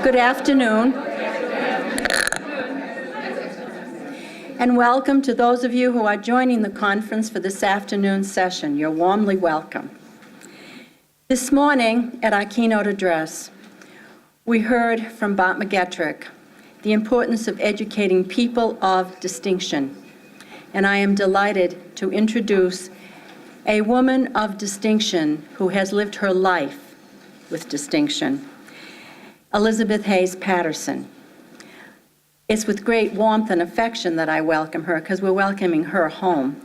Good afternoon. And welcome to those of you who are joining the conference for this afternoon's session. You're warmly welcome. This morning, at our keynote address, we heard from Bob McGettrick the importance of educating people of distinction. And I am delighted to introduce a woman of distinction who has lived her life with distinction, Elizabeth Hayes Patterson. It's with great warmth and affection that I welcome her, because we're welcoming her home.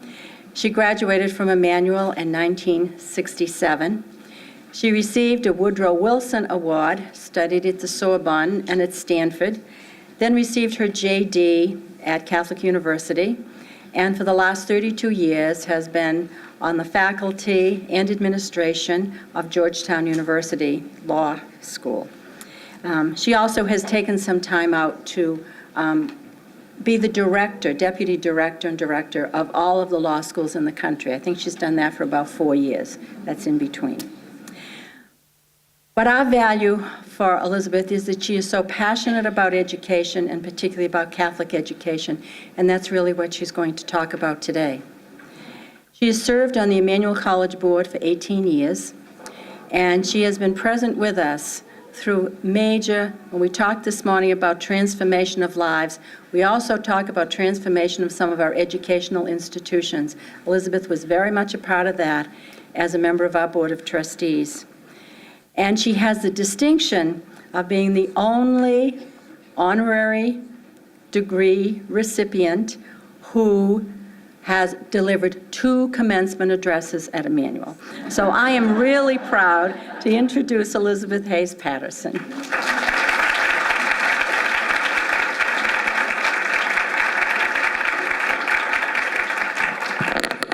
She graduated from Emmanuel in 1967. She received a Woodrow Wilson Award, studied at the Sorbonne and at Stanford, then received her JD at Catholic University, and for the last 32 years has been on the faculty and administration of Georgetown University Law School. She also has taken some time out to be the director, deputy director and director of all of the law schools in the country. I think she's done that for about 4 years. That's in between. But our value for Elizabeth is that she is so passionate about education, and particularly about Catholic education, and that's really what she's going to talk about today. She has served on the Emmanuel College board for 18 years, and she has been present with us through when we talked this morning about transformation of lives, we also talk about transformation of some of our educational institutions. Elizabeth was very much a part of that as a member of our Board of Trustees. And she has the distinction of being the only honorary degree recipient who has delivered 2 commencement addresses at Emmanuel. So I am really proud to introduce Elizabeth Hayes Patterson.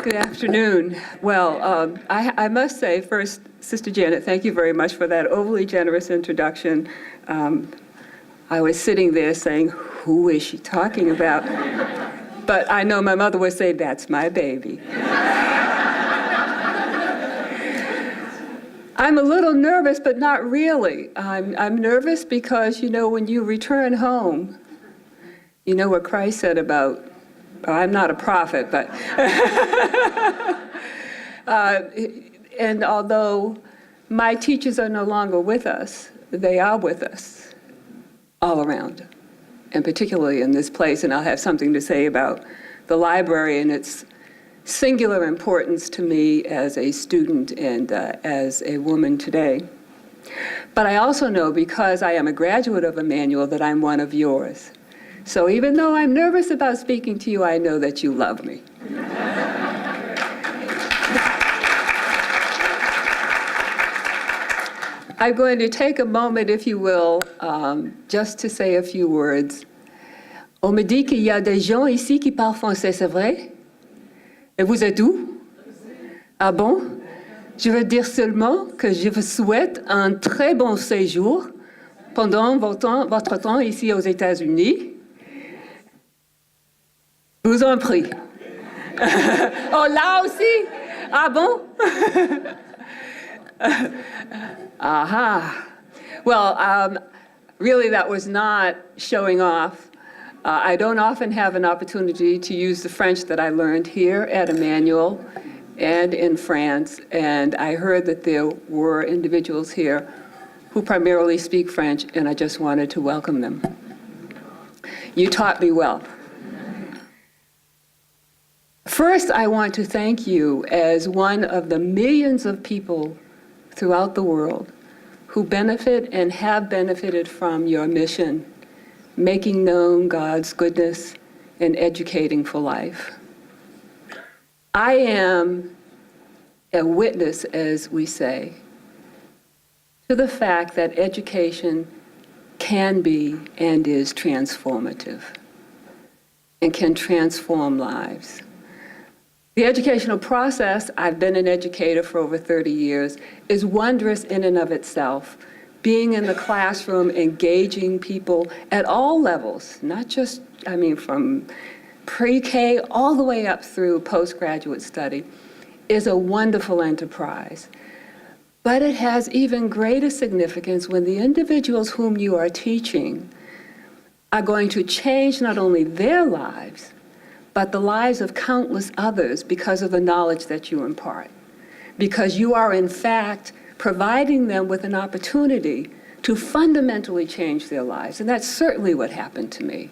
Good afternoon. Well, I must say first, Sister Janet, thank you very much for that overly generous introduction. I was sitting there saying, who is she talking about? But I know my mother would say, that's my baby. I'm a little nervous, but not really. I'm nervous because, when you return home, you know what Christ said about, I'm not a prophet, but, and although my teachers are no longer with us, they are with us all around, and particularly in this place, and I'll have something to say about the library and its singular importance to me as a student and as a woman today. But I also know, because I am a graduate of Emmanuel, that I'm one of yours. So even though I'm nervous about speaking to you, I know that you love me. I'm going to take a moment, if you will, just to say a few words. On me dit qu'il y a des gens ici qui parlent français, c'est vrai? Et vous êtes où? Ah bon? Je veux dire seulement que je vous souhaite un très bon séjour pendant votre temps ici aux États-Unis. Je vous en prie. Oh, là aussi? Ah bon? Aha. Well, really that was not showing off. I don't often have an opportunity to use the French that I learned here at Emmanuel and in France, and I heard that there were individuals here who primarily speak French, and I just wanted to welcome them. You taught me well. First, I want to thank you as one of the millions of people throughout the world who benefit and have benefited from your mission, making known God's goodness and educating for life. I am a witness, as we say, to the fact that education can be and is transformative and can transform lives. The educational process, I've been an educator for over 30 years, is wondrous in and of itself. Being in the classroom, engaging people at all levels, not just, from pre-K all the way up through postgraduate study, is a wonderful enterprise. But it has even greater significance when the individuals whom you are teaching are going to change not only their lives, but the lives of countless others because of the knowledge that you impart. Because you are, in fact, providing them with an opportunity to fundamentally change their lives. And that's certainly what happened to me.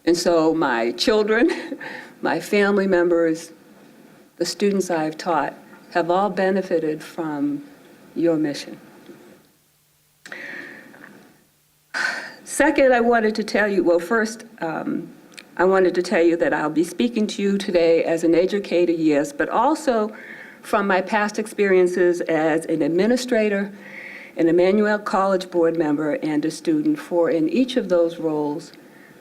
And so my children, my family members, the students I've taught have all benefited from your mission. Second, I wanted to tell you, well, first, I wanted to tell you that I'll be speaking to you today as an educator, yes, but also from my past experiences as an administrator, an Emmanuel College board member, and a student, for in each of those roles,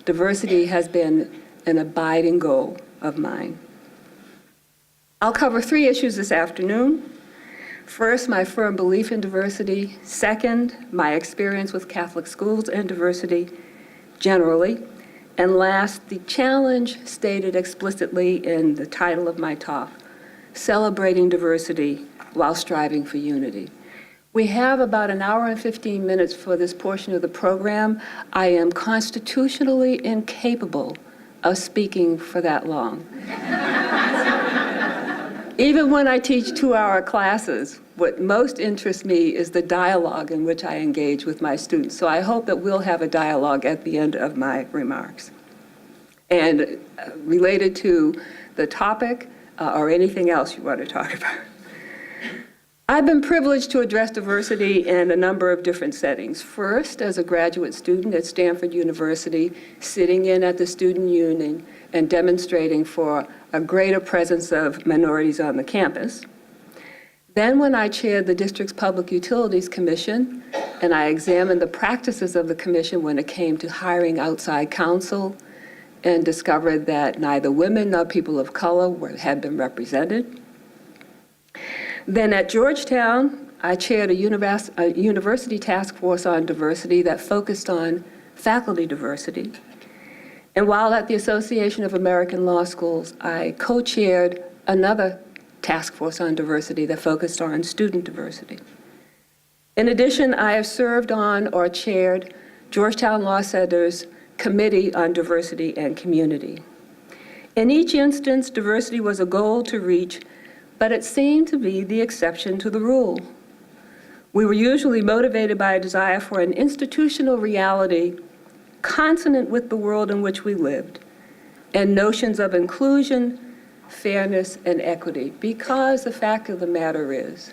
diversity has been an abiding goal of mine. I'll cover 3 issues this afternoon. First, my firm belief in diversity. Second, my experience with Catholic schools and diversity generally. And last, the challenge stated explicitly in the title of my talk, Celebrating Diversity While Striving for Unity. We have about an hour and 15 minutes for this portion of the program. I am constitutionally incapable of speaking for that long. Even when I teach 2-hour classes, what most interests me is the dialogue in which I engage with my students. So I hope that we'll have a dialogue at the end of my remarks. And related to the topic or anything else you want to talk about. I've been privileged to address diversity in a number of different settings. First, as a graduate student at Stanford University, sitting in at the Student Union and demonstrating for a greater presence of minorities on the campus. Then when I chaired the district's Public Utilities Commission, and I examined the practices of the commission when it came to hiring outside counsel, and discovered that neither women nor people of color had been represented. Then at Georgetown, I chaired a university task force on diversity that focused on faculty diversity. And while at the Association of American Law Schools, I co-chaired another task force on diversity that focused on student diversity. In addition, I have served on or chaired Georgetown Law Center's Committee on Diversity and Community. In each instance, diversity was a goal to reach, but it seemed to be the exception to the rule. We were usually motivated by a desire for an institutional reality consonant with the world in which we lived, and notions of inclusion, fairness, and equity, because the fact of the matter is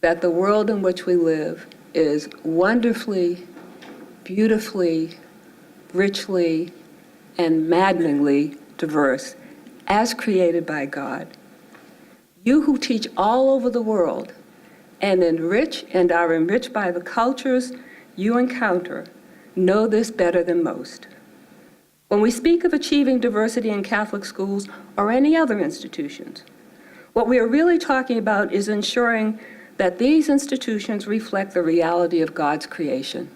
that the world in which we live is wonderfully, beautifully, richly, and maddeningly diverse, as created by God. You who teach all over the world and enrich and are enriched by the cultures you encounter know this better than most. When we speak of achieving diversity in Catholic schools or any other institutions, what we are really talking about is ensuring that these institutions reflect the reality of God's creation.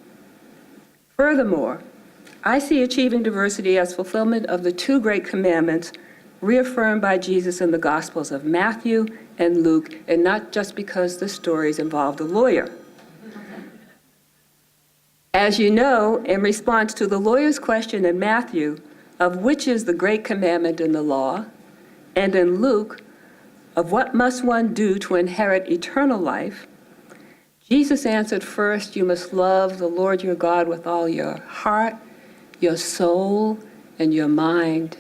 Furthermore, I see achieving diversity as fulfillment of the 2 great commandments reaffirmed by Jesus in the Gospels of Matthew and Luke, and not just because the stories involved a lawyer. As you know, in response to the lawyer's question in Matthew of which is the great commandment in the law, and in Luke of what must one do to inherit eternal life, Jesus answered, first, you must love the Lord your God with all your heart, your soul, and your mind,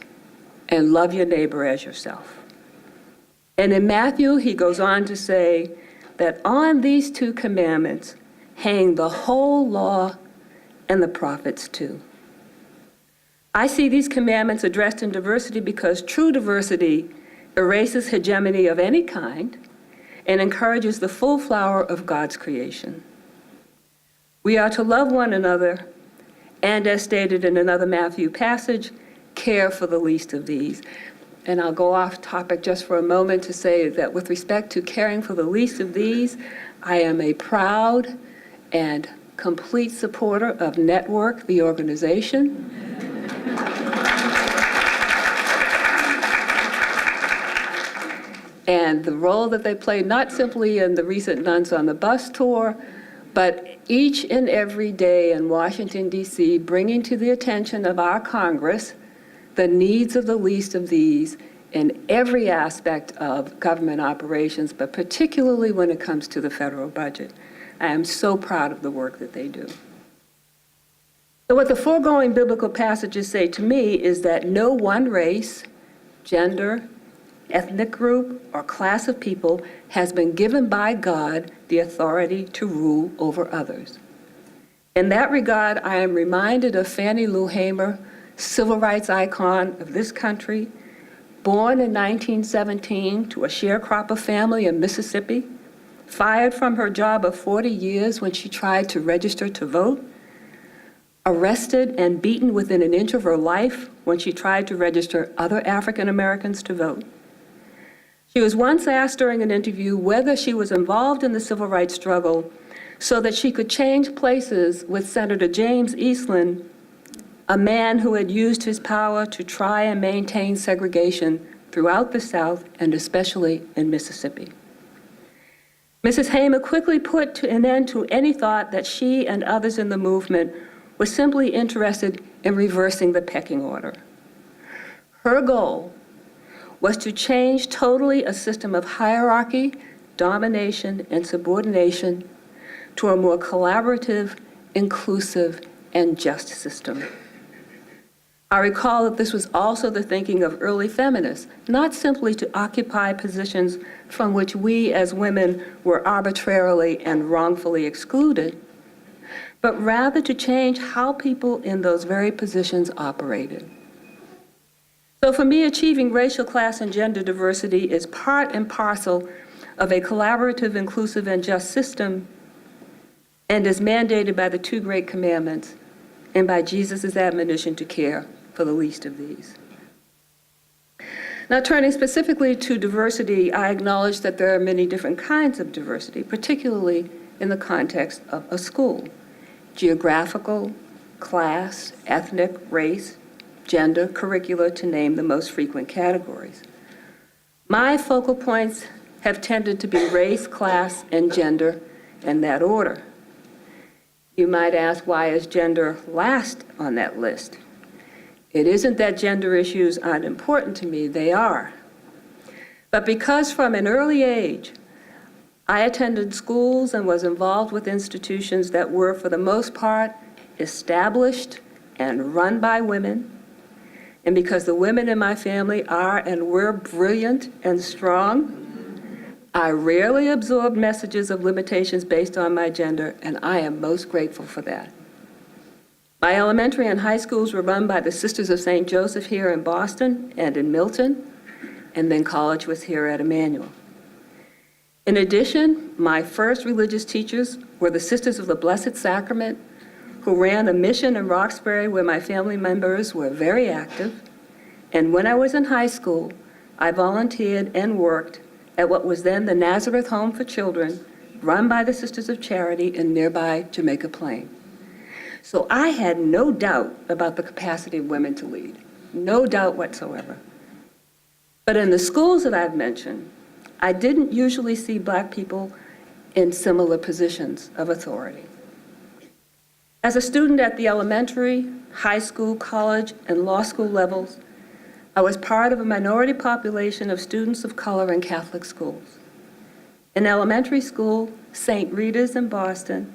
and love your neighbor as yourself. And in Matthew, he goes on to say that on these 2 commandments hang the whole law and the prophets too. I see these commandments addressed in diversity because true diversity erases hegemony of any kind and encourages the full flower of God's creation. We are to love one another and, as stated in another Matthew passage, care for the least of these. And I'll go off topic just for a moment to say that with respect to caring for the least of these, I am a proud and complete supporter of Network, the organization. and the role that they played, not simply in the recent Nuns on the Bus tour, but each and every day in Washington, D.C., bringing to the attention of our Congress the needs of the least of these in every aspect of government operations, but particularly when it comes to the federal budget. I am so proud of the work that they do. So what the foregoing biblical passages say to me is that no one race, gender, ethnic group, or class of people has been given by God the authority to rule over others. In that regard, I am reminded of Fannie Lou Hamer, civil rights icon of this country, born in 1917 to a sharecropper family in Mississippi, fired from her job of 40 years when she tried to register to vote, arrested and beaten within an inch of her life when she tried to register other African Americans to vote. She was once asked during an interview whether she was involved in the civil rights struggle so that she could change places with Senator James Eastland, a man who had used his power to try and maintain segregation throughout the South and especially in Mississippi. Mrs. Hamer quickly put an end to any thought that she and others in the movement were simply interested in reversing the pecking order. Her goal was to change totally a system of hierarchy, domination, and subordination to a more collaborative, inclusive, and just system. I recall that this was also the thinking of early feminists, not simply to occupy positions from which we as women were arbitrarily and wrongfully excluded, but rather to change how people in those very positions operated. So for me, achieving racial, class, and gender diversity is part and parcel of a collaborative, inclusive, and just system, and is mandated by the two great commandments and by Jesus' admonition to care for the least of these. Now, turning specifically to diversity, I acknowledge that there are many different kinds of diversity, particularly in the context of a school: geographical, class, ethnic, race, gender, curricula, to name the most frequent categories. My focal points have tended to be race, class, and gender in that order. You might ask, why is gender last on that list? It isn't that gender issues aren't important to me, they are. But because from an early age, I attended schools and was involved with institutions that were, for the most part, established and run by women, and because the women in my family are and were brilliant and strong, I rarely absorbed messages of limitations based on my gender, and I am most grateful for that. My elementary and high schools were run by the Sisters of St. Joseph here in Boston and in Milton, and then college was here at Emmanuel. In addition, my first religious teachers were the Sisters of the Blessed Sacrament, who ran a mission in Roxbury where my family members were very active. And when I was in high school, I volunteered and worked at what was then the Nazareth Home for Children, run by the Sisters of Charity in nearby Jamaica Plain. So I had no doubt about the capacity of women to lead, no doubt whatsoever. But in the schools that I've mentioned, I didn't usually see Black people in similar positions of authority. As a student at the elementary, high school, college, and law school levels, I was part of a minority population of students of color in Catholic schools. In elementary school, St. Rita's in Boston,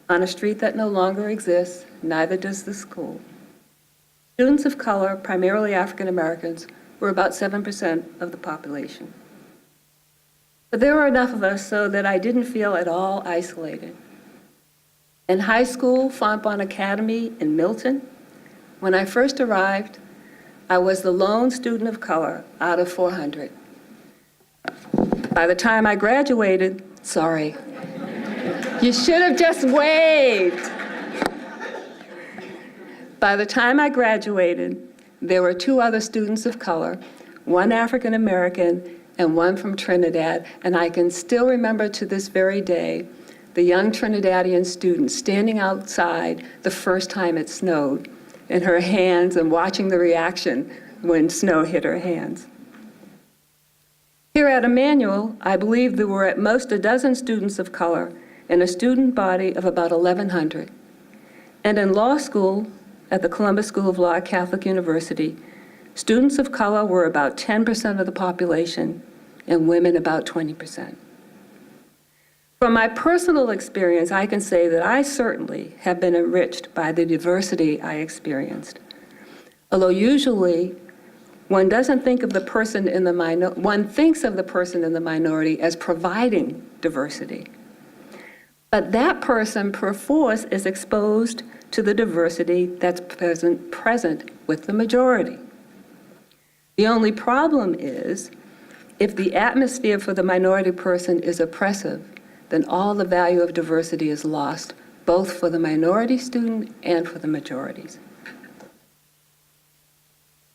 on a street that no longer exists, neither does the school, students of color, primarily African Americans, were about 7% of the population. But there were enough of us so that I didn't feel at all isolated. In high school, Fontbonne Academy in Milton, when I first arrived, I was the lone student of color out of 400. By the time I graduated, sorry, you should have just waved. By the time I graduated, there were 2 other students of color, one African American and one from Trinidad, and I can still remember to this very day the young Trinidadian student standing outside the first time it snowed in her hands and watching the reaction when snow hit her hands. Here at Emmanuel, I believe there were at most a dozen students of color in a student body of about 1,100. And in law school, at the Columbus School of Law at Catholic University, students of color were about 10% of the population and women about 20%. From my personal experience, I can say that I certainly have been enriched by the diversity I experienced. Although usually one doesn't think of the person in the one thinks of the person in the minority as providing diversity. But that person, perforce, is exposed to the diversity that's present with the majority. The only problem is, if the atmosphere for the minority person is oppressive, then all the value of diversity is lost, both for the minority student and for the majorities.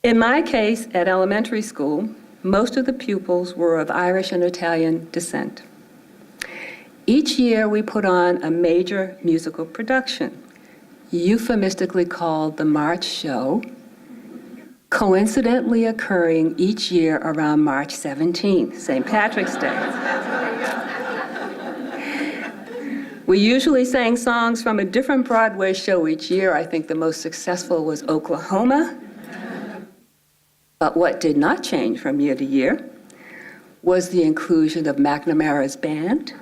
In my case, at elementary school, most of the pupils were of Irish and Italian descent. Each year, we put on a major musical production, euphemistically called the March Show, coincidentally occurring each year around March 17th, St. Patrick's Day. We usually sang songs from a different Broadway show each year. I think the most successful was Oklahoma. But what did not change from year to year was the inclusion of McNamara's band,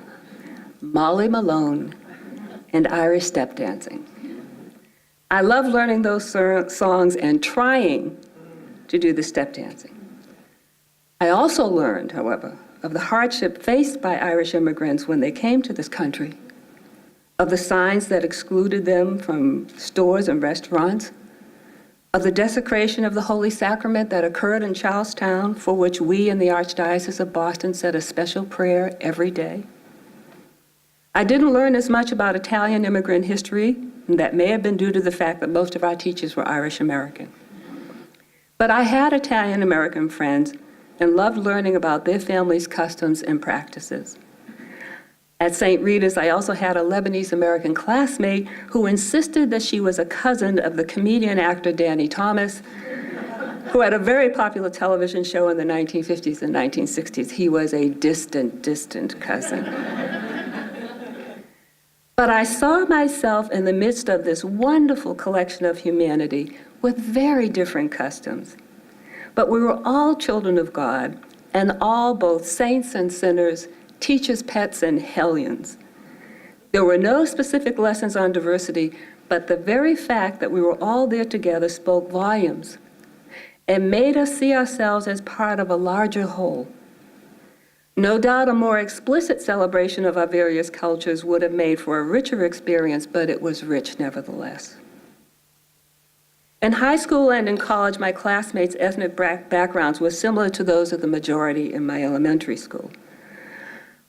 Molly Malone, and Irish step dancing. I love learning those songs and trying to do the step dancing. I also learned, however, of the hardship faced by Irish immigrants when they came to this country, of the signs that excluded them from stores and restaurants, of the desecration of the Holy Sacrament that occurred in Charlestown, for which we in the Archdiocese of Boston said a special prayer every day. I didn't learn as much about Italian immigrant history, and that may have been due to the fact that most of our teachers were Irish American. But I had Italian American friends and loved learning about their families' customs and practices. At St. Rita's, I also had a Lebanese American classmate who insisted that she was a cousin of the comedian actor Danny Thomas, who had a very popular television show in the 1950s and 1960s. He was a distant, distant cousin. But I saw myself in the midst of this wonderful collection of humanity with very different customs. But we were all children of God, and all both saints and sinners, teachers' pets and hellions. There were no specific lessons on diversity, but the very fact that we were all there together spoke volumes and made us see ourselves as part of a larger whole. No doubt a more explicit celebration of our various cultures would have made for a richer experience, but it was rich nevertheless. In high school and in college, my classmates' ethnic backgrounds were similar to those of the majority in my elementary school.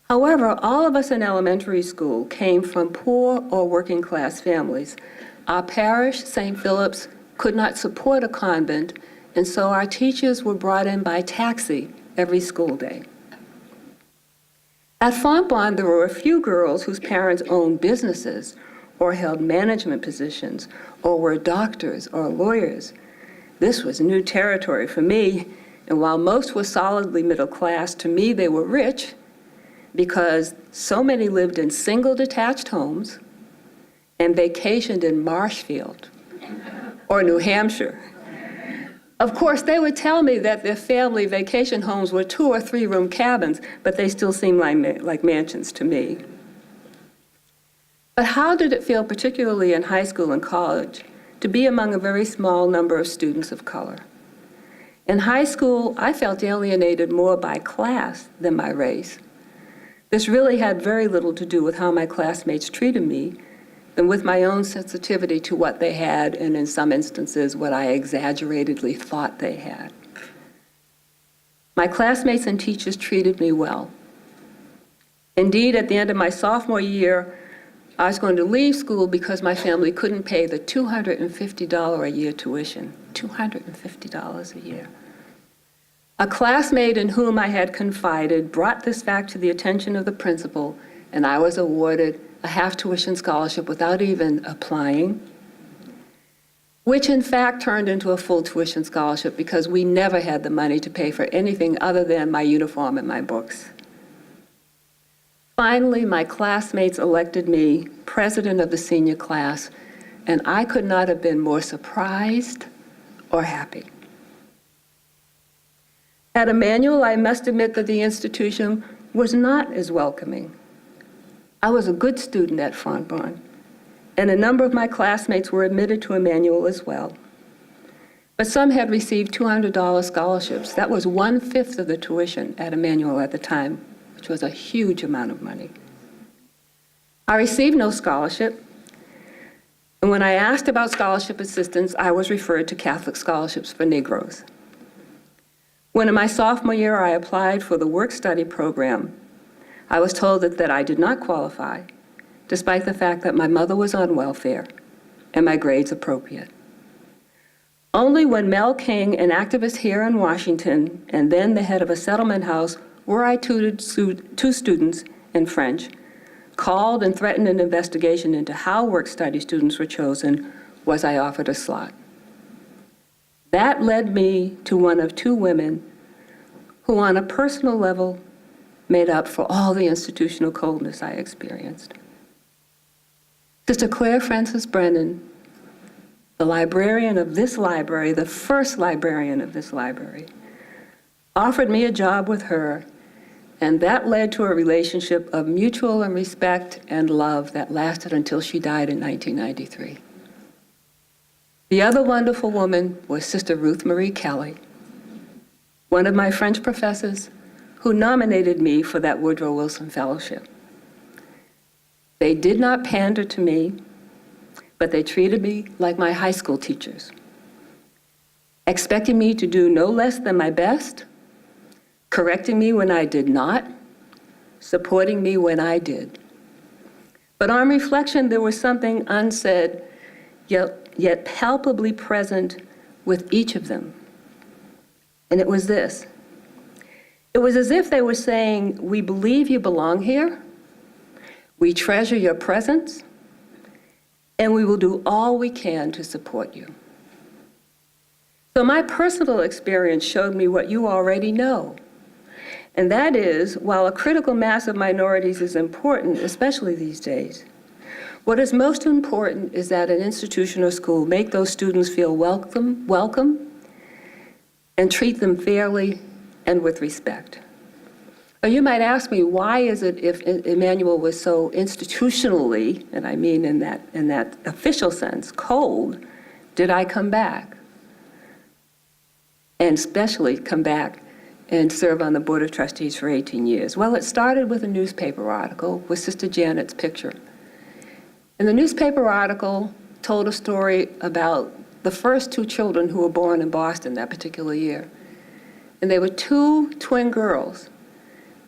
However, all of us in elementary school came from poor or working class families. Our parish, St. Philip's, could not support a convent, and so our teachers were brought in by taxi every school day. At Sorbonne, there were a few girls whose parents owned businesses or held management positions or were doctors or lawyers. This was new territory for me, and while most were solidly middle class, to me they were rich because so many lived in single detached homes and vacationed in Marshfield or New Hampshire. Of course, they would tell me that their family vacation homes were 2 or 3 room cabins, but they still seemed like mansions to me. But how did it feel, particularly in high school and college, to be among a very small number of students of color? In high school, I felt alienated more by class than by race. This really had very little to do with how my classmates treated me than with my own sensitivity to what they had, and in some instances, what I exaggeratedly thought they had. My classmates and teachers treated me well. Indeed, at the end of my sophomore year, I was going to leave school because my family couldn't pay the $250 a year tuition, $250 a year. A classmate in whom I had confided brought this fact to the attention of the principal, and I was awarded a half-tuition scholarship without even applying. which in fact turned into a full tuition scholarship because we never had the money to pay for anything other than my uniform and my books. Finally, my classmates elected me president of the senior class, and I could not have been more surprised or happy. At Emmanuel, I must admit that the institution was not as welcoming. I was a good student at Sorbonne, and a number of my classmates were admitted to Emmanuel as well. But some had received $200 scholarships. That was 1/5 of the tuition at Emmanuel at the time, which was a huge amount of money. I received no scholarship, and when I asked about scholarship assistance, I was referred to Catholic Scholarships for Negroes. When in my sophomore year I applied for the work-study program, I was told that I did not qualify, despite the fact that my mother was on welfare and my grades appropriate. Only when Mel King, an activist here in Washington, and then the head of a settlement house where I tutored two students in French, called and threatened an investigation into how work-study students were chosen, was I offered a slot. That led me to one of two women who, on a personal level, made up for all the institutional coldness I experienced. Sister Claire Frances Brennan, the librarian of this library, the first librarian of this library, offered me a job with her, and that led to a relationship of mutual and respect and love that lasted until she died in 1993. The other wonderful woman was Sister Ruth Marie Kelly, one of my French professors who nominated me for that Woodrow Wilson Fellowship. They did not pander to me, but they treated me like my high school teachers, expecting me to do no less than my best, correcting me when I did not, supporting me when I did. But on reflection, there was something unsaid, yet palpably present with each of them. And it was this. It was as if they were saying, we believe you belong here, we treasure your presence, and we will do all we can to support you. So my personal experience showed me what you already know. And that is, while a critical mass of minorities is important, especially these days, what is most important is that an institution or school make those students feel welcome, and treat them fairly and with respect. Now, you might ask me, why is it if Emmanuel was so institutionally, and I mean in that official sense, cold, did I come back? And especially come back and serve on the Board of Trustees for 18 years. Well, it started with a newspaper article with Sister Janet's picture. And the newspaper article told a story about the first two children who were born in Boston that particular year. And they were two twin girls.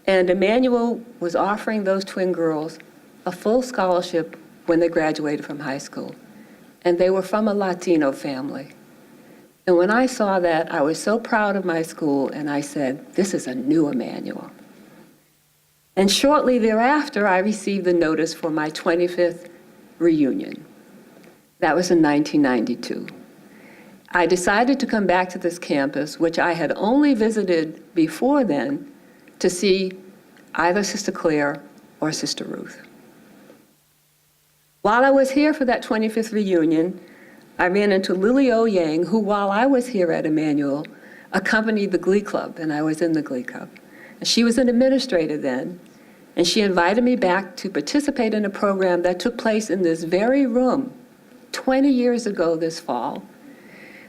And Emmanuel was offering those twin girls a full scholarship when they graduated from high school. And they were from a Latino family. And when I saw that, I was so proud of my school, and I said, this is a new Emmanuel. And shortly thereafter, I received the notice for my 25th reunion. That was in 1992. I decided to come back to this campus, which I had only visited before then, to see either Sister Claire or Sister Ruth. While I was here for that 25th reunion, I ran into Lily O. Yang, who, while I was here at Emmanuel, accompanied the Glee Club, and I was in the Glee Club. And she was an administrator then, and she invited me back to participate in a program that took place in this very room 20 years ago this fall,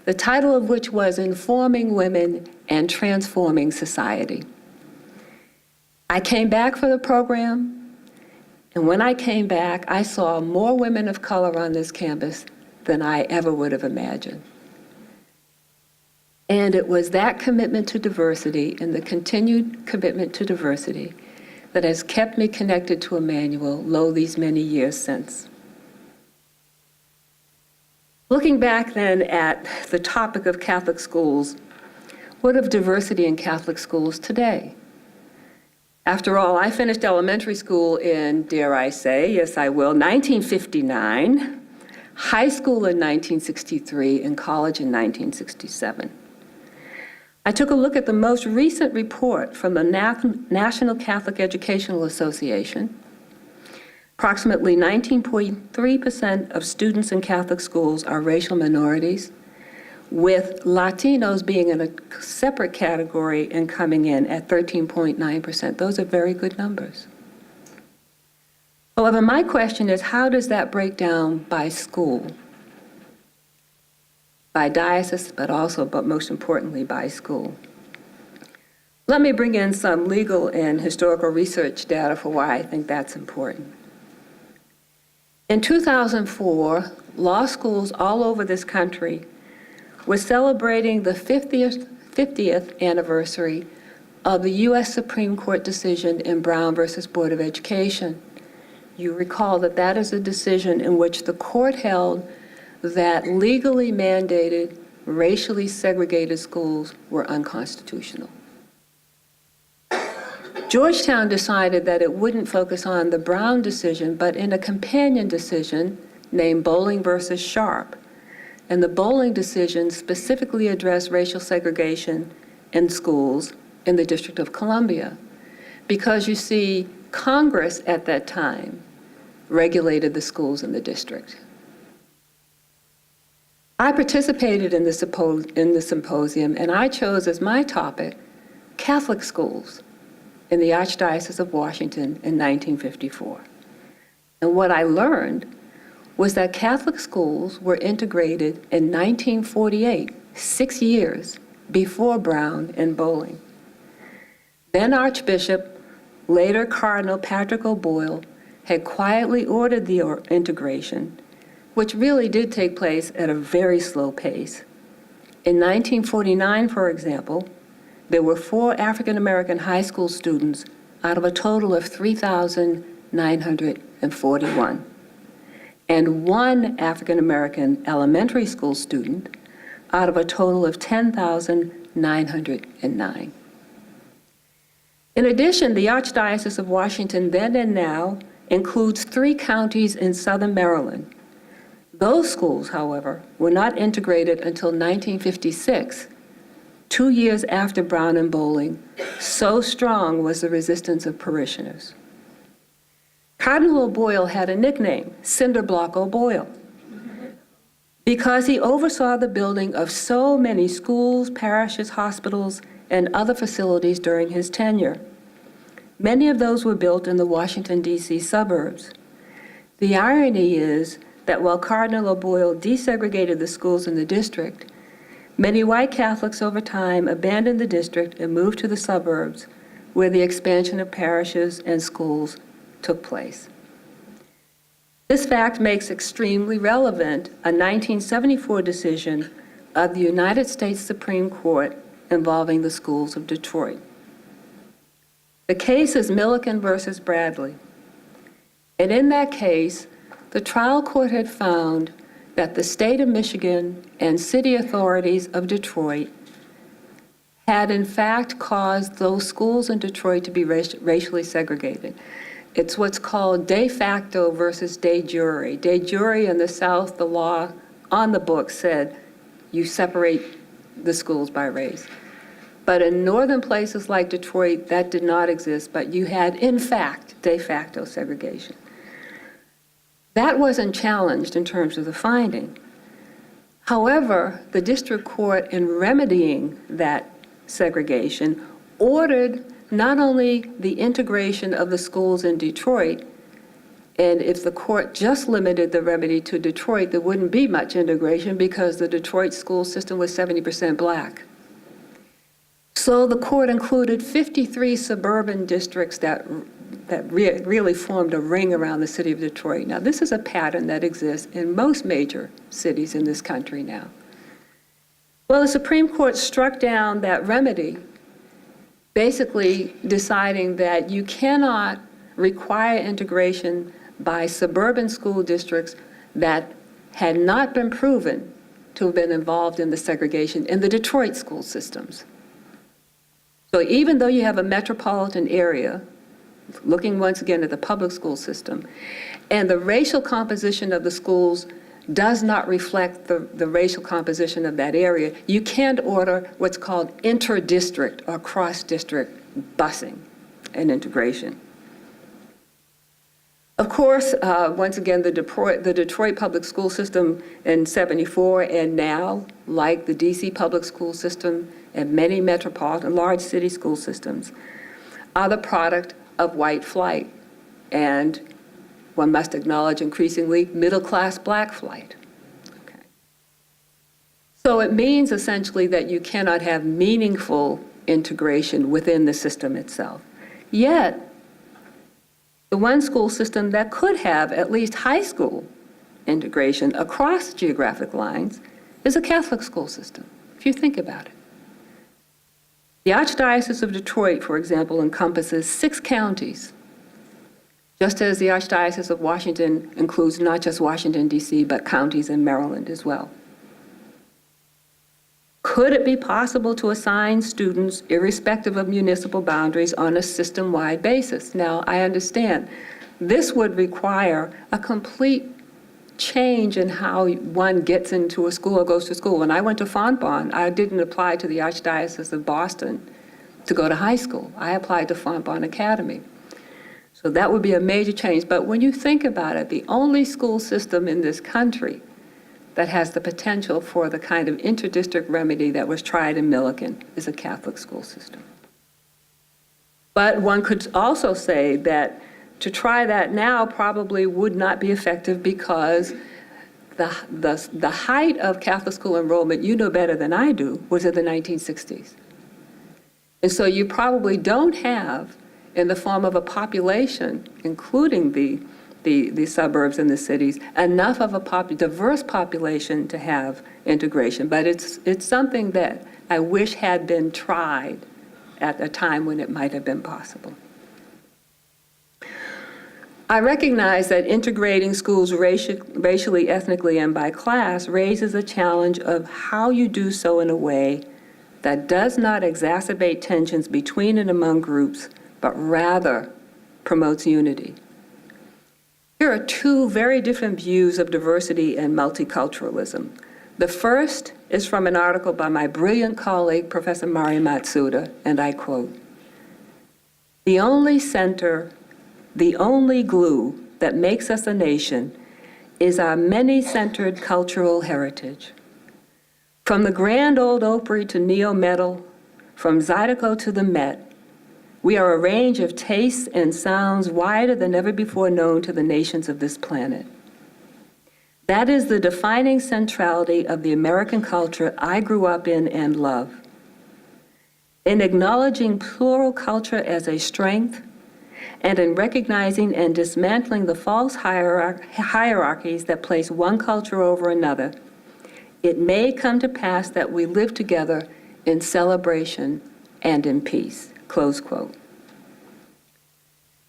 the title of which was Informing Women and Transforming Society. I came back for the program, and when I came back, I saw more women of color on this campus than I ever would have imagined. And it was that commitment to diversity and the continued commitment to diversity that has kept me connected to Emmanuel, lo, these many years since. Looking back then at the topic of Catholic schools, what of diversity in Catholic schools today? After all, I finished elementary school in, dare I say, yes I will, 1959. high school in 1963, and college in 1967. I took a look at the most recent report from the National Catholic Educational Association. Approximately 19.3% of students in Catholic schools are racial minorities, with Latinos being in a separate category and coming in at 13.9%. Those are very good numbers. However, my question is, how does that break down by school? By diocese, but most importantly, by school. Let me bring in some legal and historical research data for why I think that's important. In 2004, law schools all over this country were celebrating the 50th anniversary of the U.S. Supreme Court decision in Brown versus Board of Education. You recall that that is a decision in which the court held that legally mandated, racially segregated schools were unconstitutional. Georgetown decided that it wouldn't focus on the Brown decision, but in a companion decision named Bowling versus Sharp. And the Bowling decision specifically addressed racial segregation in schools in the District of Columbia. Because you see, Congress at that time regulated the schools in the district. I participated in the symposium, and I chose as my topic Catholic schools in the Archdiocese of Washington in 1954. And what I learned was that Catholic schools were integrated in 1948, 6 years before Brown and Bowling. Then Archbishop, later Cardinal Patrick O'Boyle, had quietly ordered the integration, which really did take place at a very slow pace. In 1949, for example, there were 4 African-American high school students out of a total of 3,941, and 1 African-American elementary school student out of a total of 10,909. In addition, the Archdiocese of Washington then and now includes 3 counties in southern Maryland. Those schools, however, were not integrated until 1956, 2 years after Brown and Bowling. So strong was the resistance of parishioners. Cardinal O'Boyle had a nickname, Cinderblock O'Boyle, because he oversaw the building of so many schools, parishes, hospitals, and other facilities during his tenure. Many of those were built in the Washington, D.C. suburbs. The irony is that while Cardinal O'Boyle desegregated the schools in the district, many white Catholics over time abandoned the district and moved to the suburbs, where the expansion of parishes and schools took place. This fact makes extremely relevant a 1974 decision of the United States Supreme Court involving the schools of Detroit. The case is Milliken versus Bradley. And in that case, the trial court had found that the state of Michigan and city authorities of Detroit had in fact caused those schools in Detroit to be racially segregated. It's what's called de facto versus de jure. De jure in the South, the law on the books said you separate the schools by race. But in northern places like Detroit, that did not exist, but you had, in fact, de facto segregation. That wasn't challenged in terms of the finding. However, the district court, in remedying that segregation, ordered not only the integration of the schools in Detroit, and if the court just limited the remedy to Detroit, there wouldn't be much integration because the Detroit school system was 70% black. So the court included 53 suburban districts that really formed a ring around the city of Detroit. Now, this is a pattern that exists in most major cities in this country now. Well, the Supreme Court struck down that remedy, basically deciding that you cannot require integration by suburban school districts that had not been proven to have been involved in the segregation in the Detroit school systems. So even though you have a metropolitan area, looking once again at the public school system, and the racial composition of the schools does not reflect the racial composition of that area, you can't order what's called inter-district or cross-district busing and integration. Of course, once again, the Detroit public school system in '74 and now, like the DC public school system and many metropolitan large city school systems, are the product of white flight and, one must acknowledge increasingly, middle-class black flight. Okay. So it means essentially that you cannot have meaningful integration within the system itself. Yet, the one school system that could have at least high school integration across geographic lines is a Catholic school system, if you think about it. The Archdiocese of Detroit, for example, encompasses 6 counties, just as the Archdiocese of Washington includes not just Washington, D.C., but counties in Maryland as well. Could it be possible to assign students, irrespective of municipal boundaries, on a system-wide basis? Now, I understand this would require a complete change in how one gets into a school or goes to school. When I went to Sorbonne, I didn't apply to the Archdiocese of Boston to go to high school. I applied to Sorbonne Academy. So that would be a major change. But when you think about it, the only school system in this country that has the potential for the kind of inter-district remedy that was tried in Millikan is a Catholic school system. But one could also say that to try that now probably would not be effective because the height of Catholic school enrollment, you know better than I do, was in the 1960s. And so you probably don't have, in the form of a population, including the suburbs and the cities, enough of a diverse population to have integration. But it's something that I wish had been tried at a time when it might have been possible. I recognize that integrating schools racially, ethnically, and by class raises a challenge of how you do so in a way that does not exacerbate tensions between and among groups, but rather promotes unity. Here are 2 very different views of diversity and multiculturalism. The first is from an article by my brilliant colleague, Professor Mari Matsuda, and I quote, "The only center, the only glue that makes us a nation is our many-centered cultural heritage. From the Grand Ole Opry to Neo-Metal, from Zydeco to the Met, we are a range of tastes and sounds wider than ever before known to the nations of this planet. That is the defining centrality of the American culture I grew up in and love. In acknowledging plural culture as a strength, and in recognizing and dismantling the false hierarchies that place one culture over another, it may come to pass that we live together in celebration and in peace," close quote.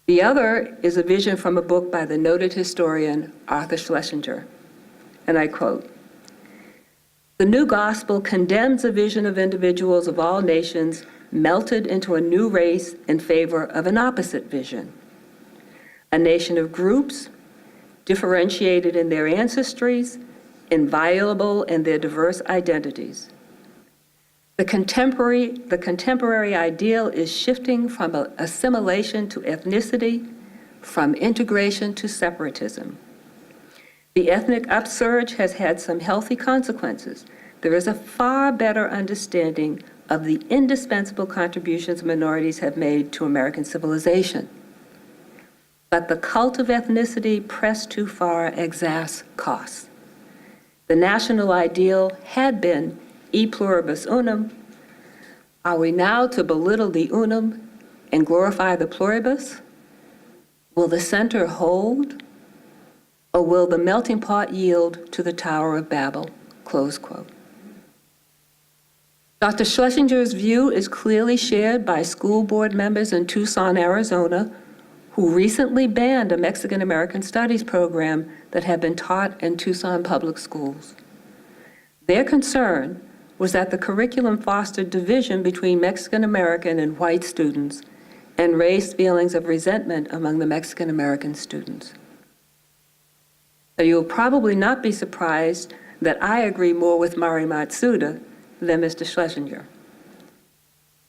The other is a vision from a book by the noted historian Arthur Schlesinger, and I quote, "The new gospel condemns a vision of individuals of all nations melted into a new race in favor of an opposite vision, a nation of groups, differentiated in their ancestries, inviolable in their diverse identities. The contemporary ideal is shifting from assimilation to ethnicity, from integration to separatism. The ethnic upsurge has had some healthy consequences. There is a far better understanding of the indispensable contributions minorities have made to American civilization. But the cult of ethnicity pressed too far exacts costs. The national ideal had been e pluribus unum. Are we now to belittle the unum and glorify the pluribus? Will the center hold, or will the melting pot yield to the Tower of Babel?" Close quote. Dr. Schlesinger's view is clearly shared by school board members in Tucson, Arizona, who recently banned a Mexican-American studies program that had been taught in Tucson public schools. Their concern was that the curriculum fostered division between Mexican-American and white students and raised feelings of resentment among the Mexican-American students. So you'll probably not be surprised that I agree more with Mari Matsuda than Mr. Schlesinger.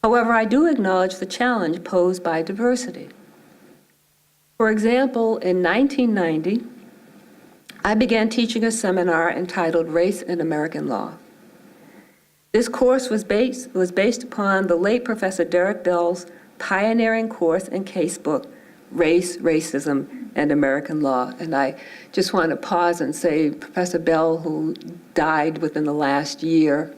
However, I do acknowledge the challenge posed by diversity. For example, in 1990, I began teaching a seminar entitled Race in American Law. This course was based upon the late Professor Derek Bell's pioneering course and casebook, Race, Racism, and American Law. And I just want to pause and say Professor Bell, who died within the last year,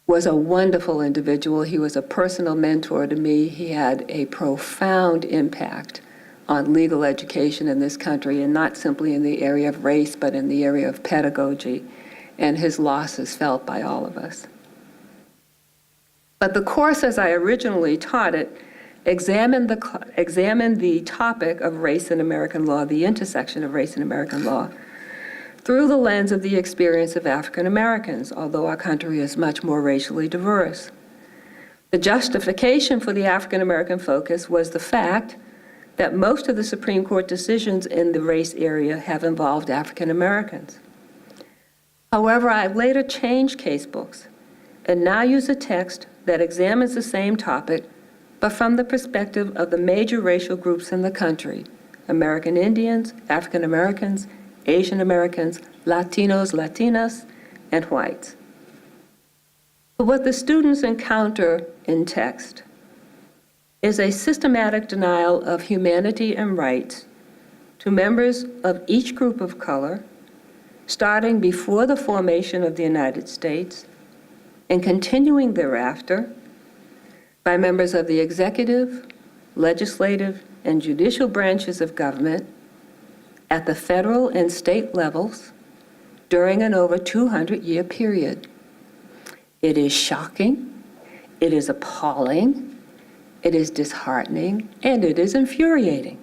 was a wonderful individual. He was a personal mentor to me. He had a profound impact on legal education in this country, and not simply in the area of race, but in the area of pedagogy. And his loss is felt by all of us. But the course, as I originally taught it, examined the topic of race in American law, the intersection of race and American law, through the lens of the experience of African Americans, although our country is much more racially diverse. The justification for the African American focus was the fact that most of the Supreme Court decisions in the race area have involved African Americans. However, I've later changed casebooks and now use a text that examines the same topic, but from the perspective of the major racial groups in the country: American Indians, African Americans, Asian Americans, Latinos, Latinas, and whites. But what the students encounter in text is a systematic denial of humanity and rights to members of each group of color, starting before the formation of the United States and continuing thereafter by members of the executive, legislative, and judicial branches of government at the federal and state levels during an over 200-year period. It is shocking, it is appalling, it is disheartening, and it is infuriating.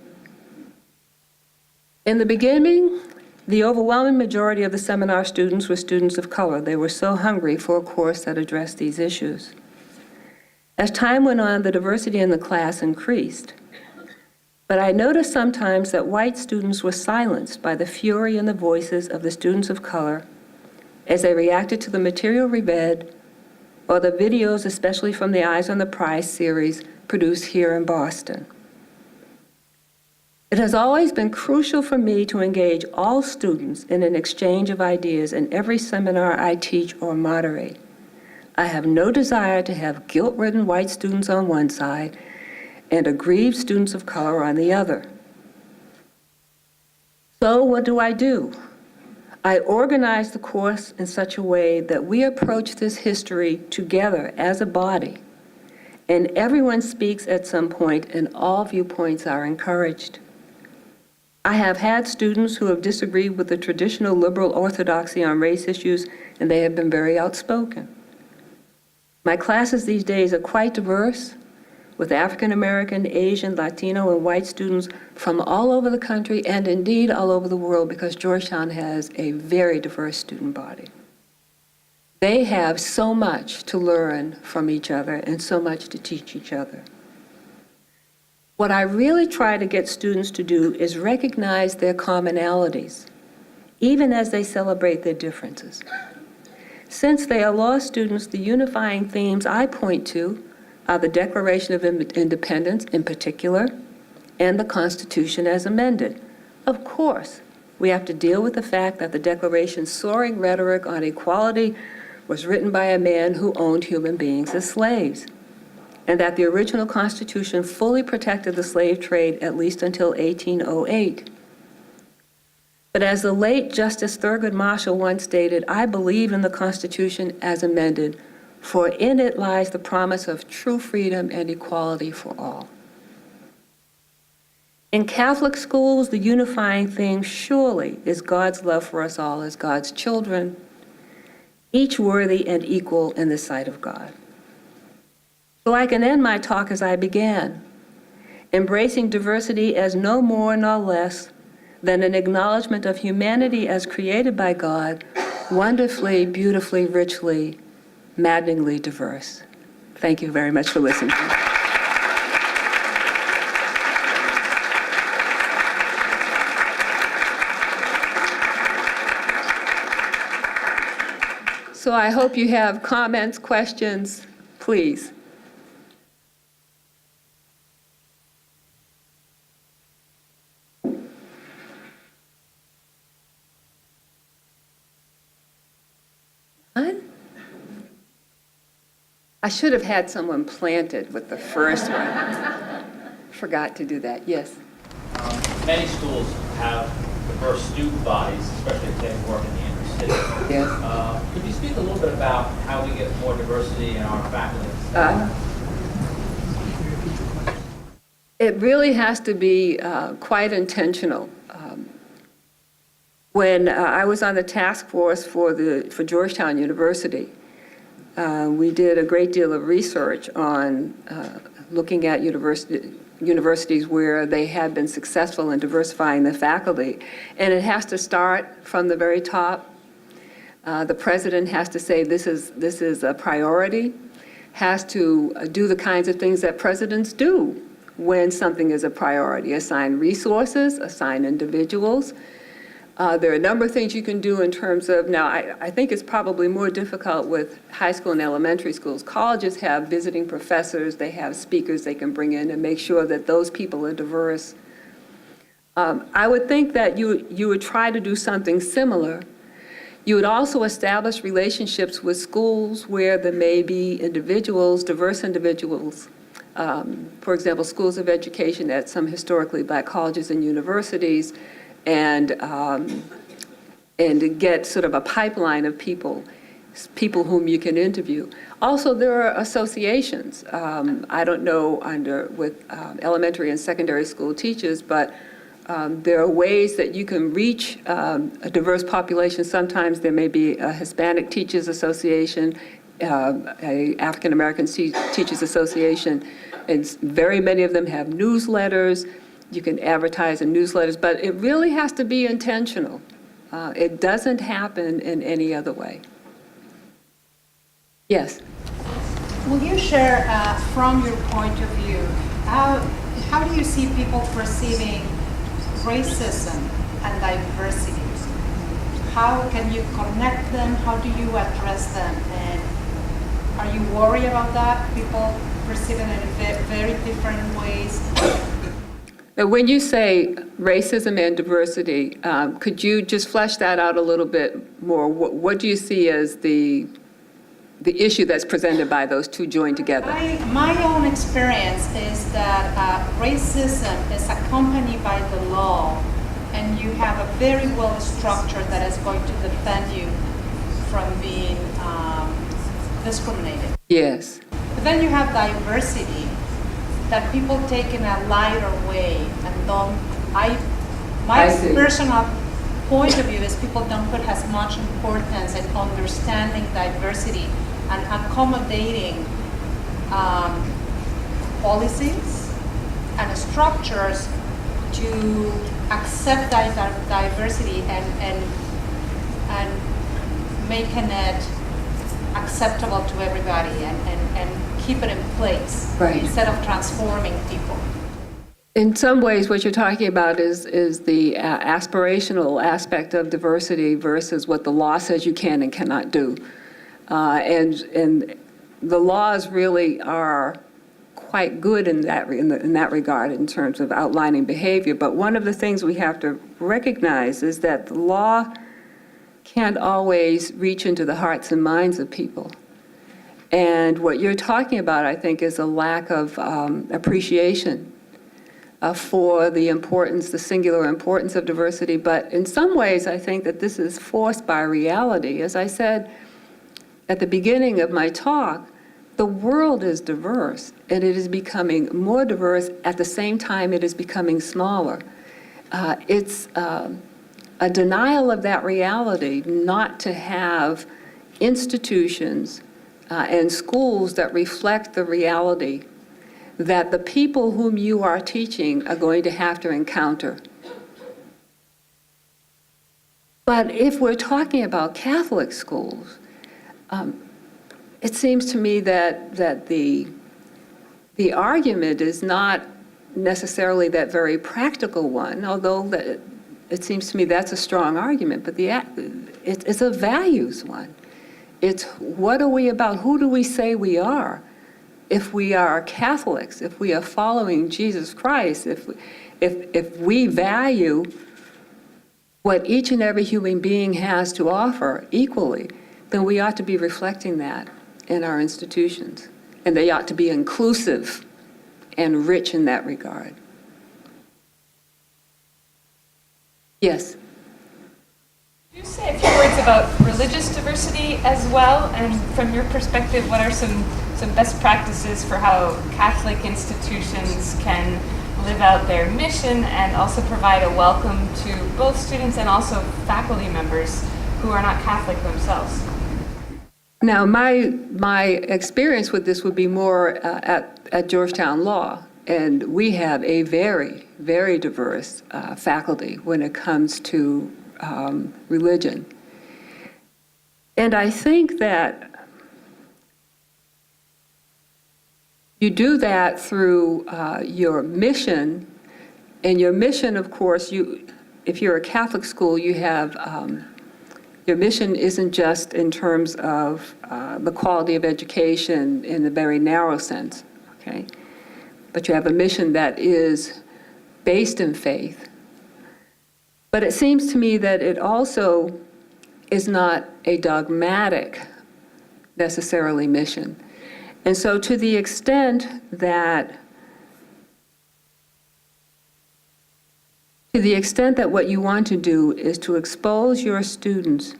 In the beginning, the overwhelming majority of the seminar students were students of color. They were so hungry for a course that addressed these issues. As time went on, the diversity in the class increased. But I noticed sometimes that white students were silenced by the fury in the voices of the students of color as they reacted to the material we read or the videos, especially from the Eyes on the Prize series produced here in Boston. It has always been crucial for me to engage all students in an exchange of ideas in every seminar I teach or moderate. I have no desire to have guilt-ridden white students on one side and aggrieved students of color on the other. So what do? I organize the course in such a way that we approach this history together as a body, and everyone speaks at some point and all viewpoints are encouraged. I have had students who have disagreed with the traditional liberal orthodoxy on race issues, and they have been very outspoken. My classes these days are quite diverse, with African American, Asian, Latino, and white students from all over the country and indeed all over the world, because Georgetown has a very diverse student body. They have so much to learn from each other and so much to teach each other. What I really try to get students to do is recognize their commonalities, even as they celebrate their differences. Since they are law students, the unifying themes I point to are the Declaration of Independence in particular, and the Constitution as amended. Of course, we have to deal with the fact that the Declaration's soaring rhetoric on equality was written by a man who owned human beings as slaves, and that the original Constitution fully protected the slave trade at least until 1808. But as the late Justice Thurgood Marshall once stated, I believe in the Constitution as amended, for in it lies the promise of true freedom and equality for all. In Catholic schools, the unifying theme surely is God's love for us all as God's children, each worthy and equal in the sight of God. So I can end my talk as I began, embracing diversity as no more nor less than an acknowledgement of humanity as created by God, wonderfully, beautifully, richly, maddeningly diverse. Thank you very much for listening. So I hope you have comments, questions, please. None? I should have had someone planted with the first one. Forgot to do that, yes. Many schools have diverse student bodies, especially if they work in the inner city. Yes. Could you speak a little bit about how we get more diversity in our faculty? It really has to be quite intentional. When I was on the task force for Georgetown University, we did a great deal of research on looking at universities where they had been successful in diversifying the faculty. And it has to start from the very top. The president has to say this is a priority, has to do the kinds of things that presidents do when something is a priority, assign resources, assign individuals. There are a number of things you can do in terms of, now I think it's probably more difficult with high school and elementary schools. Colleges have visiting professors, they have speakers they can bring in and make sure that those people are diverse. I would think that you would try to do something similar. You would also establish relationships with schools where there may be individuals, diverse individuals. For example, schools of education at some historically black colleges and universities, and get sort of a pipeline of people whom you can interview. Also, there are associations. I don't know with elementary and secondary school teachers, but there are ways that you can reach a diverse population. Sometimes there may be a Hispanic Teachers Association, a African American Teachers Association, and very many of them have newsletters. You can advertise in newsletters, but it really has to be intentional. It doesn't happen in any other way. Yes? Will you share from your point of view, how do you see people perceiving racism and diversity? How can you connect them? How do you address them? And are you worried about that? People perceive it in very different ways. When you say racism and diversity, could you just flesh that out a little bit more? What do you see as the issue that's presented by those two joined together? My own experience is that racism is accompanied by the law, and you have a very well structure that is going to defend you from being discriminated. Yes. But then you have diversity that people take in a lighter way and don't. My personal point of view is people don't put as much importance in understanding diversity and accommodating policies and structures to accept diversity and making it acceptable to everybody and keep it in place, right, instead of transforming people. In some ways, what you're talking about is the aspirational aspect of diversity versus what the law says you can and cannot do. And the laws really are quite good in that regard in terms of outlining behavior. But one of the things we have to recognize is that the law can't always reach into the hearts and minds of people. And what you're talking about, I think, is a lack of appreciation for the importance, the singular importance of diversity. But in some ways, I think that this is forced by reality. As I said at the beginning of my talk, the world is diverse, and it is becoming more diverse. At the same time, it is becoming smaller. It's a denial of that reality not to have institutions and schools that reflect the reality that the people whom you are teaching are going to have to encounter. But if we're talking about Catholic schools, it seems to me that the argument is not necessarily that very practical one, although it seems to me that's a strong argument, but it's a values one. It's what are we about? Who do we say we are? If we are Catholics, if we are following Jesus Christ, if we value what each and every human being has to offer equally, then we ought to be reflecting that in our institutions. And they ought to be inclusive and rich in that regard. Yes? Could you say a few words about religious diversity as well? And from your perspective, what are some best practices for how Catholic institutions can live out their mission and also provide a welcome to both students and also faculty members who are not Catholic themselves? Now, my experience with this would be more at Georgetown Law, and we have a very, very diverse faculty when it comes to religion. And I think that you do that through your mission, and your mission, of course, if you're a Catholic school, you have your mission isn't just in terms of the quality of education in a very narrow sense, okay? But you have a mission that is based in faith. But it seems to me that it also is not a dogmatic, necessarily, mission. And so to the extent that what you want to do is to expose your students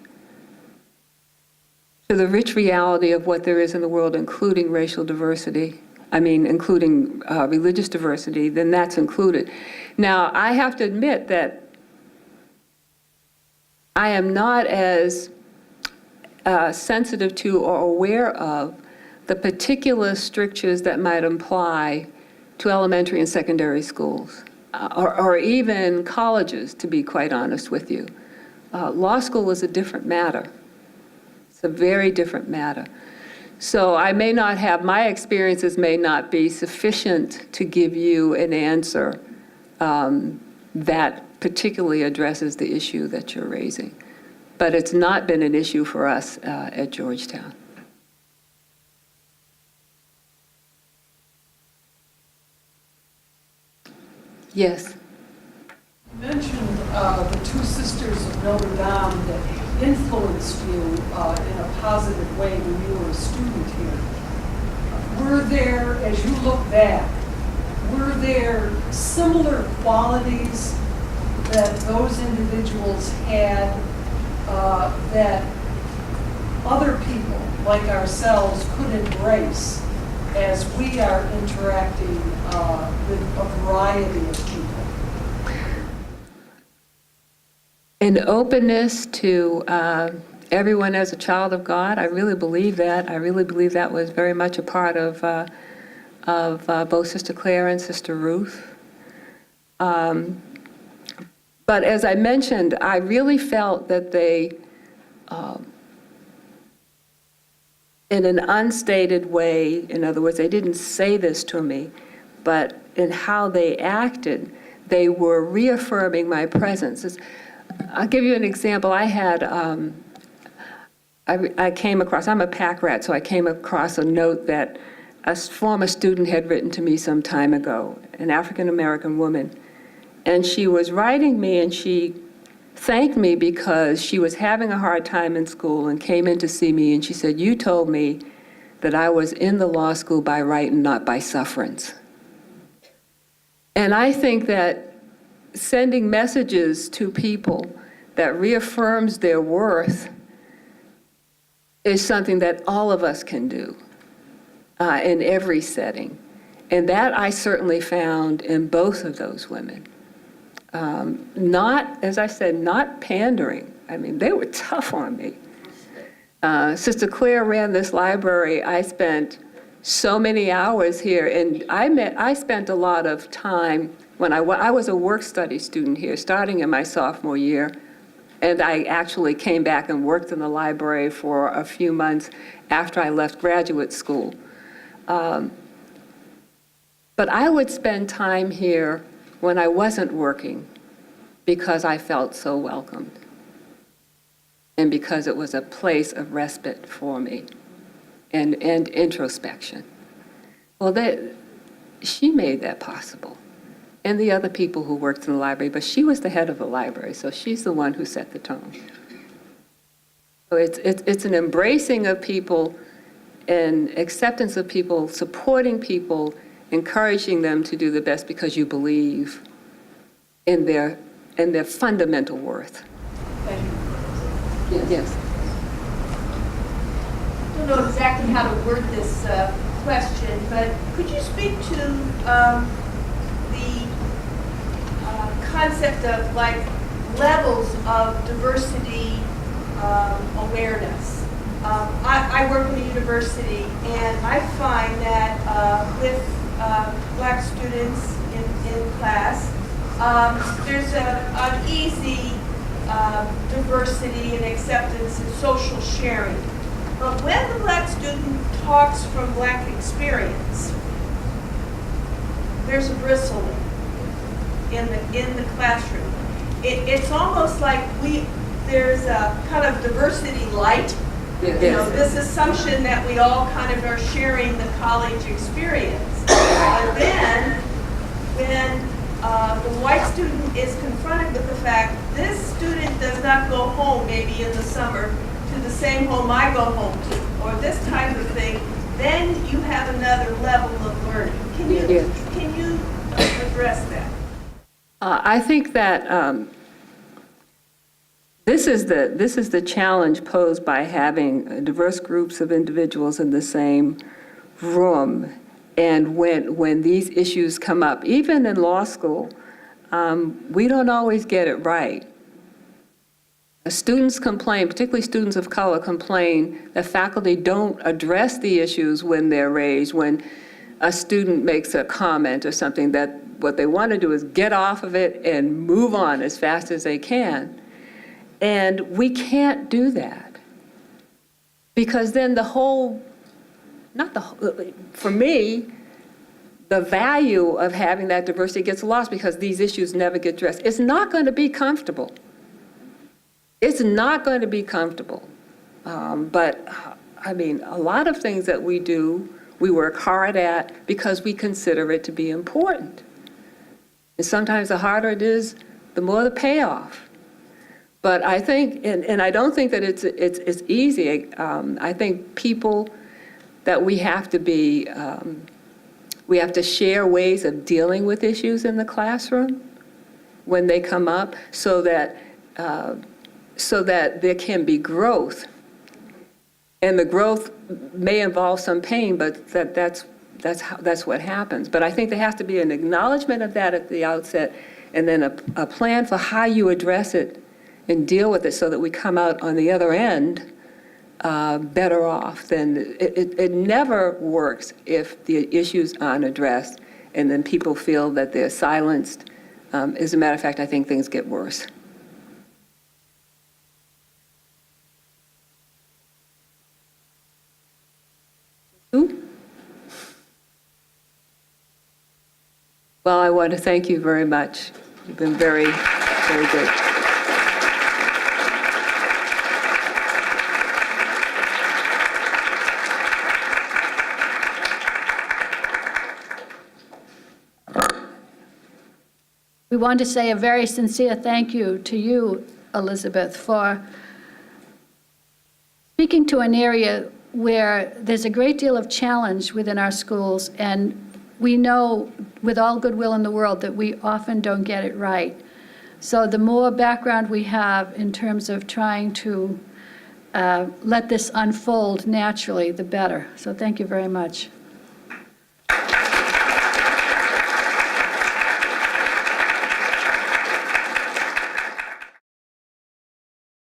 to the rich reality of what there is in the world, including racial diversity, including religious diversity, then that's included. Now, I have to admit that I am not as sensitive to or aware of the particular strictures that might apply to elementary and secondary schools, or even colleges, to be quite honest with you. Law school is a different matter. It's a very different matter. So my experiences may not be sufficient to give you an answer that particularly addresses the issue that you're raising. But it's not been an issue for us at Georgetown. Yes. You mentioned the two sisters of Notre Dame that influenced you in a positive way when you were a student here. Were there, as you look back, were there similar qualities that those individuals had that other people like ourselves could embrace as we are interacting with a variety of people? An openness to everyone as a child of God. I really believe that. I really believe that was very much a part of both Sister Claire and Sister Ruth. But as I mentioned, I really felt that they, in an unstated way, in other words, they didn't say this to me, but in how they acted, they were reaffirming my presence. I'll give you an example. I came across, I'm a pack rat, so I came across a note that a former student had written to me some time ago, an African-American woman. And she was writing me, and she thanked me because she was having a hard time in school and came in to see me, and she said, "You told me that I was in the law school by right and not by sufferance." And I think that sending messages to people that reaffirms their worth is something that all of us can do in every setting. And that I certainly found in both of those women. Not, as I said, not pandering. I mean, they were tough on me. Sister Claire ran this library. I spent so many hours here, and I spent a lot of time when I was a work study student here, starting in my sophomore year, and I actually came back and worked in the library for a few months after I left graduate school. But I would spend time here when I wasn't working because I felt so welcomed. and because it was a place of respite for me and introspection. Well, she made that possible, and the other people who worked in the library, but she was the head of the library, so she's the one who set the tone. So it's an embracing of people and acceptance of people, supporting people, encouraging them to do the best because you believe in their fundamental worth. Thank you. Yes. I don't know exactly how to word this question, but could you speak to the concept of like levels of diversity awareness? I work in a university, and I find that with black students in class, there's an uneasy diversity and acceptance and social sharing. But when the black student talks from black experience, there's a bristling in the classroom. It's almost like there's a kind of diversity light. Yes. You know, this assumption that we all kind of are sharing the college experience. But then, when the white student is confronted with the fact this student does not go home maybe in the summer to the same home I go home to, or this type of thing, then you have another level of learning. Can you address that? I think that this is the challenge posed by having diverse groups of individuals in the same room. And when these issues come up, even in law school, we don't always get it right. Students complain, particularly students of color complain that faculty don't address the issues when they're raised, when a student makes a comment or something, that what they want to do is get off of it and move on as fast as they can. And we can't do that, because then for me, the value of having that diversity gets lost because these issues never get addressed. It's not going to be comfortable. It's not going to be comfortable. But I mean, a lot of things that we do, we work hard at because we consider it to be important. And sometimes the harder it is, the more the payoff. But I think, and I don't think that it's easy. I think people that we have to share ways of dealing with issues in the classroom when they come up, so that there can be growth. And the growth may involve some pain, but that's what happens. But I think there has to be an acknowledgement of that at the outset, and then a plan for how you address it and deal with it so that we come out on the other end better off. Then it never works if the issues aren't addressed and then people feel that they're silenced. As a matter of fact, I think things get worse. Who? Well, I want to thank you very much. You've been very, very good. We want to say a very sincere thank you to you, Elizabeth, for speaking to an area where there's a great deal of challenge within our schools, and we know with all goodwill in the world that we often don't get it right. So the more background we have in terms of trying to let this unfold naturally, the better. So thank you very much.